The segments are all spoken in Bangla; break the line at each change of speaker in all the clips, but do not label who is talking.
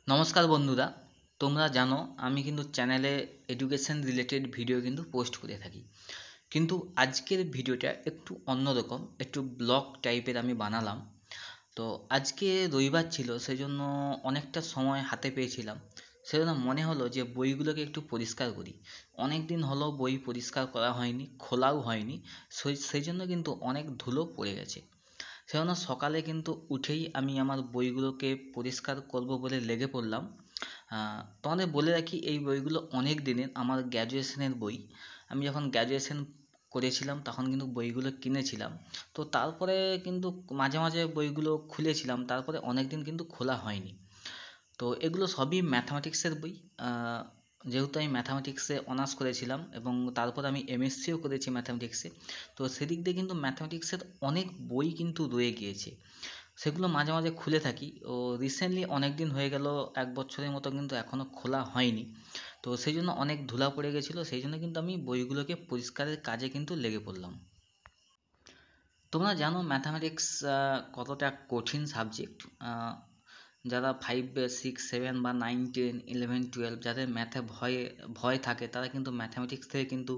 নমস্কার বন্ধুরা, তোমরা জানো আমি কিন্তু চ্যানেলে এডুকেশন রিলেটেড ভিডিও কিন্তু পোস্ট করে থাকি। কিন্তু আজকের ভিডিওটা একটু অন্যরকম, একটু ব্লগ টাইপের আমি বানালাম। তো আজকে রবিবার ছিল, সেই জন্য অনেকটা সময় হাতে পেয়েছিলাম। সেজন্য মনে হলো যে বইগুলোকে একটু পরিষ্কার করি। অনেক দিন হলো বই পরিষ্কার করা হয়নি, খোলাও হয়নি। সেই জন্য কিন্তু অনেক ধুলো পড়ে গেছে। সেজন্য সকালে কিন্তু উঠেই আমি আমার বইগুলোকে পরিষ্কার করব বলে লেগে পড়লাম। তোমাদের বলে রাখি, এই বইগুলো অনেক দিনের, আমার গ্র্যাজুয়েশনের বই। আমি যখন গ্র্যাজুয়েশন করেছিলাম তখন কিন্তু বইগুলো কিনেছিলাম। তো তারপরে কিন্তু মাঝে মাঝে বইগুলো খুলেছিলাম, তারপরে অনেক দিন কিন্তু খোলা হয়নি। তো এগুলো সবই ম্যাথামেটিক্সের বই। যেহেতু আমি ম্যাথামেটিক্সে অনার্স করেছিলাম এবং তারপর আমি এমএসসিও করেছি ম্যাথামেটিক্সে। তো সেদিক দিয়ে কিন্তু ম্যাথামেটিক্সের অনেক বই কিন্তু রয়ে গিয়েছে, সেগুলো মাঝে মাঝে খুলে থাকি। ও রিসেন্টলি অনেক দিন হয়ে গেল, 1 বছরের মতো কিন্তু এখনও খোলা হয়নি। তো সেই জন্য অনেক ধুলা পড়ে গেছিলো, সেই জন্য কিন্তু আমি বইগুলোকে পরিষ্কারের কাজে কিন্তু লেগে পড়লাম। তোমরা জানো ম্যাথামেটিক্স কতটা কঠিন সাবজেক্ট। যারা 5, 6, 7 বা 9, 10, 11, 12 যাদের ম্যাথে ভয় ভয় থাকে, তারা কিন্তু ম্যাথামেটিক্স থেকে কিন্তু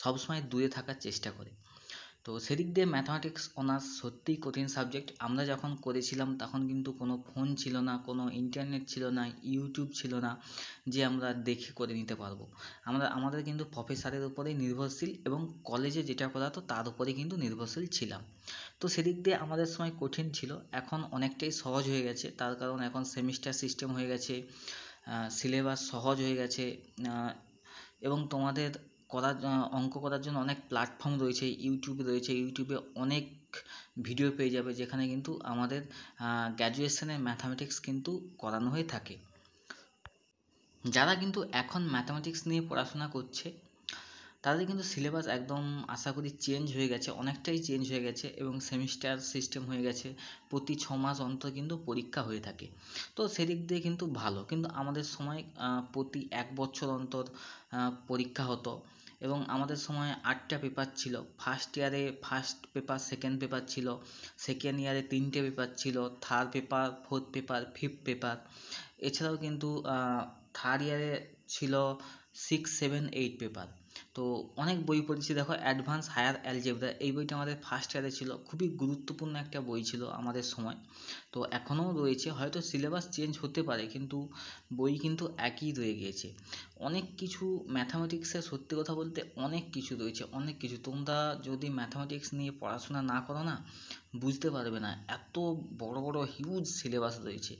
সবসময় দূরে থাকার চেষ্টা করে। তো সেদিক দিয়ে ম্যাথামেটিক্স অনার্স সত্যিই কঠিন সাবজেক্ট। আমরা যখন করেছিলাম তখন কিন্তু কোনো ফোন ছিল না, কোনো ইন্টারনেট ছিল না, ইউটিউব ছিল না যে আমরা দেখে করে নিতে পারবো। আমাদের কিন্তু প্রফেসরের উপরেই নির্ভরশীল এবং কলেজে যেটা করাতো তার উপরেই কিন্তু নির্ভরশীল ছিলাম। তো সেদিক দিয়ে আমাদের সময় কঠিন ছিল, এখন অনেকটাই সহজ হয়ে গেছে। তার কারণ এখন সেমিস্টার সিস্টেম হয়ে গেছে, সিলেবাস সহজ হয়ে গেছে। এবং তোমাদের অঙ্ক করার জন্য অনেক প্ল্যাটফর্ম রয়েছে, ইউটিউবে অনেক ভিডিও পেয়ে যাবে, যেখানে কিন্তু আমাদের গ্র্যাজুয়েশনের ম্যাথামেটিক্স কিন্তু করানো হয়ে থাকে। যারা কিন্তু এখন ম্যাথামেটিক্স নিয়ে পড়াশোনা করছে তাদের কিন্তু সিলেবাস একদম আশা করি চেঞ্জ হয়ে গেছে, অনেকটাই চেঞ্জ হয়ে গেছে এবং সেমিস্টার সিস্টেম হয়ে গেছে। প্রতি 6 মাস অন্তর কিন্তু পরীক্ষা হয়ে থাকে। তো সেদিক দিয়ে কিন্তু ভালো, কিন্তু আমাদের সময় প্রতি 1 বছর অন্তর পরীক্ষা হতো এবং আমাদের সময় 8টা পেপার ছিল। ফার্স্ট ইয়ারে ফার্স্ট পেপার, সেকেন্ড পেপার ছিল, সেকেন্ড ইয়ারে 3টে পেপার ছিল, third paper, fourth paper, fifth paper. এছাড়াও কিন্তু থার্ড ইয়ারে ছিল 6, 7, 8 পেপার। তো অনেক বই পড়েছি। দেখো, অ্যাডভান্স হায়ার অ্যালজেব্রা, এই বইটা আমাদের ফার্স্ট ইয়ারে ছিল, খুবই গুরুত্বপূর্ণ একটা বই ছিল আমাদের সময়। তো এখনও রয়েছে, হয়তো সিলেবাস চেঞ্জ হতে পারে কিন্তু বই কিন্তু একই রয়ে গিয়েছে। অনেক কিছু ম্যাথামেটিক্সে, সত্যি কথা বলতে অনেক কিছু রয়েছে, অনেক কিছু। তোমরা যদি ম্যাথামেটিক্স নিয়ে পড়াশোনা না করো না, বুঝতে পারবে না, এত বড় বড় হিউজ সিলেবাস রয়েছে।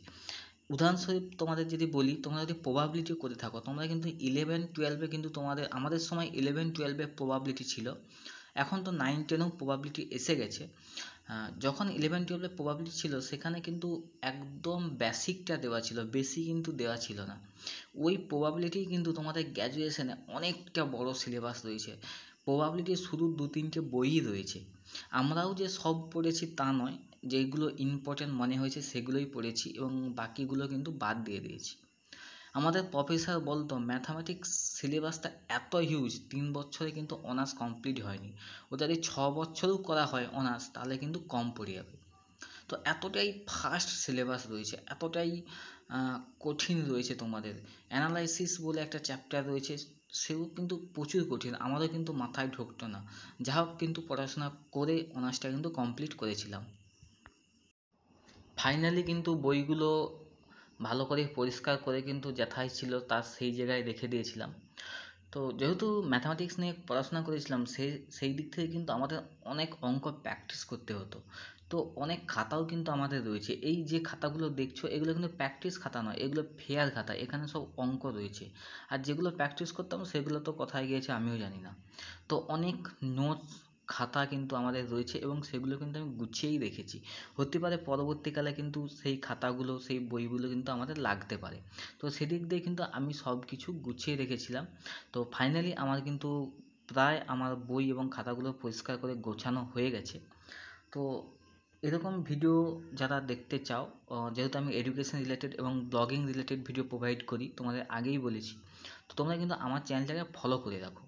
উদাহরণস্বরূপ তোমাদের যদি বলি, তোমরা যদি প্রবাবিলিটি করে থাকো, তোমরা কিন্তু 11, 12-এ কিন্তু আমাদের সময় 11, 12-এ প্রবাবিলিটি ছিল। এখন তো 9, 10-এও প্রবাবিলিটি এসে গেছে। যখন 11, 12-এ প্রবাবিলিটি ছিল, সেখানে কিন্তু একদম বেসিকটা দেওয়া ছিল, বেশি কিন্তু দেওয়া ছিল না। ওই প্রবাবিলিটি কিন্তু তোমাদের গ্র্যাজুয়েশনে অনেকটা বড় সিলেবাস রয়েছে। প্রবাবিলিটির শুধু 2-3টে বইই রয়েছে। আমরাও যে সব পড়েছি তা নয়, যেগুলো ইম্পর্টেন্ট মনে হয়েছে সেগুলোই পড়েছি এবং বাকিগুলো কিন্তু বাদ দিয়ে দিয়েছি। আমাদের প্রফেসর বলতো ম্যাথামেটিক্স সিলেবাসটা এত হিউজ, 3 বছরে কিন্তু অনার্স কমপ্লিট হয়নি। ও যদি 6 বছরও করা হয় অনার্স, তাহলে কিন্তু কম পড়ে যাবে। তো এতটাই ফাস্ট সিলেবাস রয়েছে, এতটাই কঠিন রয়েছে। তোমাদের অ্যানালাইসিস বলে একটা চ্যাপ্টার রয়েছে, সেও কিন্তু প্রচুর কঠিন, আমারও কিন্তু মাথায় ঢুকতো না। যা হোক, কিন্তু পড়াশোনা করে অনার্সটা কিন্তু কমপ্লিট করেছিলাম। ফাইনালি কিন্তু বইগুলো ভালো করে পরিষ্কার করে কিন্তু যেথায় ছিল তার সেই জায়গায় রেখে দিয়েছিলাম। তো যেহেতু ম্যাথামেটিক্স নিয়ে পড়াশোনা করেছিলাম, সেই দিক থেকে কিন্তু আমাদের অনেক অঙ্ক প্র্যাকটিস করতে হতো। তো অনেক খাতাও কিন্তু আমাদের রয়েছে, এই যে খাতাগুলো দেখছো এগুলো কিন্তু প্র্যাকটিস খাতা নয়, এগুলো ফেয়ার খাতা, এখানে সব অঙ্ক রয়েছে। আর যেগুলো প্র্যাকটিস করতাম সেগুলো তো কোথায় গিয়েছে আমিও জানি না। তো অনেক নোটস, খাতা কিন্তু আমাদের রয়েছে এবং সেগুলো কিন্তু আমি গুছিয়েই রেখেছি। হতে পারে পরবর্তীকালে কিন্তু সেই খাতাগুলো, সেই বইগুলো কিন্তু আমাদের লাগতে পারে। তো সেদিক দিয়ে কিন্তু আমি সব কিছু গুছিয়ে রেখেছিলাম। তো ফাইনালি আমার কিন্তু প্রায় আমার বই এবং খাতাগুলো পরিষ্কার করে গোছানো হয়ে গেছে। তো এরকম ভিডিও যারা দেখতে চাও, যেহেতু আমি এডুকেশন রিলেটেড এবং ব্লগিং রিলেটেড ভিডিও প্রোভাইড করি, তোমাদের আগেই বলেছি, তো তোমরা কিন্তু আমার চ্যানেলটাকে ফলো করে রাখো।